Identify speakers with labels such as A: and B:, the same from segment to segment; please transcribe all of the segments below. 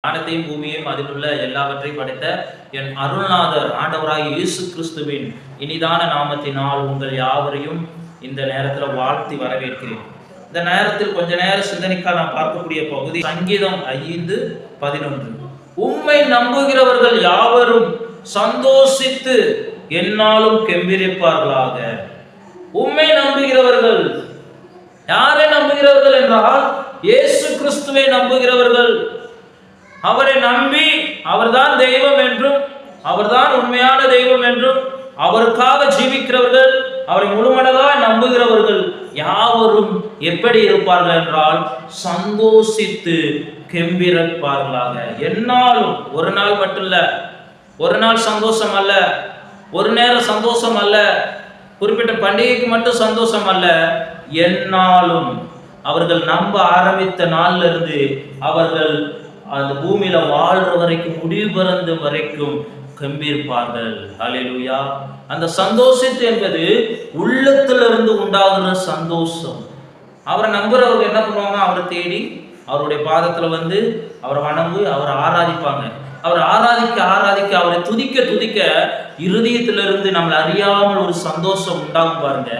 A: வானத்தையும் பூமியையும் அதில் உள்ள எல்லாவற்றையும் படைத்த என் அருள்நாதர் ஆண்டவராகிய இயேசு கிறிஸ்துவின் இனிதான நாமத்தினால் உங்கள் யாவரையும் இந்த நேரத்தில் வாழ்த்தி வரவேற்கிறேன். இந்த நேரத்தில் கொஞ்ச நேரம் சிந்தனைக்காக நான் பார்க்கக்கூடிய பகுதி சங்கீதம் 5:11. உம்மை நம்புகிறவர்கள் யாவரும் சந்தோஷித்து என்னாலும் கெம்பீரிப்பார்களாக. உம்மை நம்புகிறவர்கள் யாரை நம்புகிறவர்கள் என்றால் இயேசு கிறிஸ்துவை நம்புகிறவர்கள். அவரை நம்பி அவர்தான் தெய்வம் என்றும் அவர்தான் உண்மையான தெய்வம் என்றும் அவருக்காக ஜீவிக்கிறவர்கள், அவரை முழுமனதாய் நம்புகிறவர்கள் யாவரும் எப்படி இருப்பார்கள் என்றால் சந்தோஷித்து கெம்பீரிப்பார்களாக. என்னாலும், ஒரு நாள் மட்டும் இல்ல, ஒரு நாள் சந்தோஷம் அல்ல, ஒரு நேரம் சந்தோஷம் அல்ல, குறிப்பிட்ட பண்டிகைக்கு மட்டும் சந்தோஷம் அல்ல, என்னாலும் அவர்கள் நம்ப ஆரம்பித்த நாள்ல இருந்து அவர்கள் அந்த பூமியில வாழ்ற வரைக்கும், முடிவு பிறந்த வரைக்கும் கம்பீர்ப்பார்கள். அல்லேலூயா. அந்த சந்தோஷத்து என்பது உள்ளத்திலிருந்து உண்டாகிற சந்தோஷம். அவரை நம்புறவர்கள் என்ன பண்ணுவாங்க? அவரை தேடி அவருடைய பாதத்துல வந்து அவரை வணங்கு, அவரை ஆராதிப்பாங்க. அவரை ஆராதிக்க ஆராதிக்க, அவரை துதிக்க துதிக்க இருதயத்திலிருந்து நம்மளை அறியாமல் ஒரு சந்தோஷம் உண்டாகும் பாருங்க.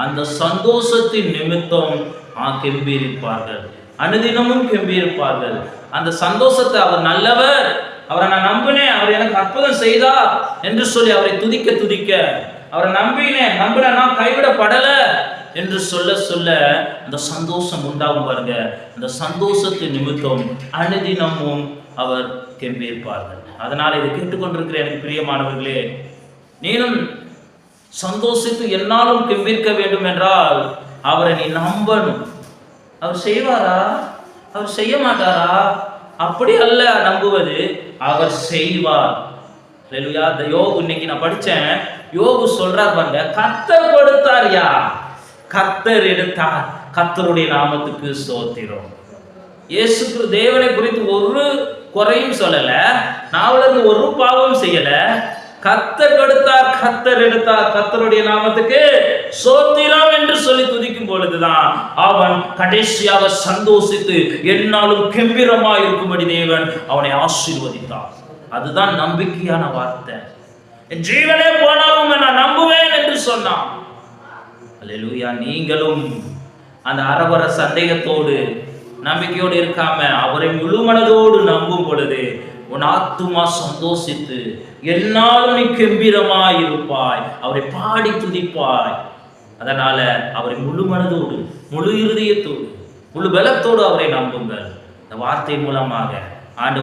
A: அந்த சந்தோஷத்தின் நிமித்தம் கெம்பீரிப்பார்கள், அனுதினமும் கெம்பீரிப்பார்கள். அந்த சந்தோஷத்தை, அவர் நல்லவர், அவரை நான் நம்பினேன், அவர் எனக்கு அற்புதம் செய்தார் என்று சொல்லி அவரை துதிக்க துதிக்க, அவரை நம்பினேன், நான் கைவிடப்படல என்று சொல்ல சொல்ல அந்த சந்தோஷம் உண்டாகும் பாருங்க. அந்த சந்தோஷத்தின் நிமித்தம் அனுதினமும் அவர் கெம்பீரிப்பார்கள். அதனால இதை கேட்டுக்கொண்டிருக்கிற எனக்கு பிரியமானவர்களே, நீனும் சந்தோஷித்து என்னாலும் கெம்பீரிக்க வேண்டும் என்றால் அவரை நீ நம்பணும். அவர் செய்வாரா? அவர் செய்ய மாட்டாரா? அப்படி அல்ல நம்புவது, அவர் செய்வார். அல்லேலூயா. இந்த யோபு, இன்னைக்கு நான் படிச்சேன், யோபு சொல்றார் பாருங்க, கர்த்தர் கொடுத்தார், யா கர்த்தர் எடுத்தார், கர்த்தருடைய நாமத்துக்கு ஸ்தோத்திரம். இயேசு தேவனை குறித்து ஒரு குறையும் சொல்லல, நாவல இருந்து ஒரு பாவம் செய்யல. கர்த்தர் கொடுத்தார், கர்த்தர் எடுத்தார், கர்த்தருடைய நாமத்துக்கு ஸ்தோத்திரம் என்று சொல்லி துதிக்கும் பொழுதுதான் அவன் கடைசியாக சந்தோஷித்து என்னாலும் கெம்பீரமாய் இருக்கும்படி தேவன் அவனை ஆசீர்வதித்தார். அதுதான் நம்பிக்கையான வார்த்தை. என் ஜீவனே போனாலும் நான் நம்புவேன் என்று சொன்னான். அல்லேலூயா. நீங்களும் அந்த அரவர சந்தேகத்தோடு நம்பிக்கையோடு இருக்காம அவரை முழு மனதோடு நம்பும் பொழுது உன் ஆத்துமா சந்தோஷித்து என்னாலும் நீ கெம்பீரமாய் இருப்பாய், அவரை பாடி துதிப்பாய். அதனால அவரை முழு மனதோடு, முழு இருதயத்தோடு, முழு பலத்தோடு அவரை நம்புங்கள். இந்த வார்த்தை மூலமாக ஆண்டு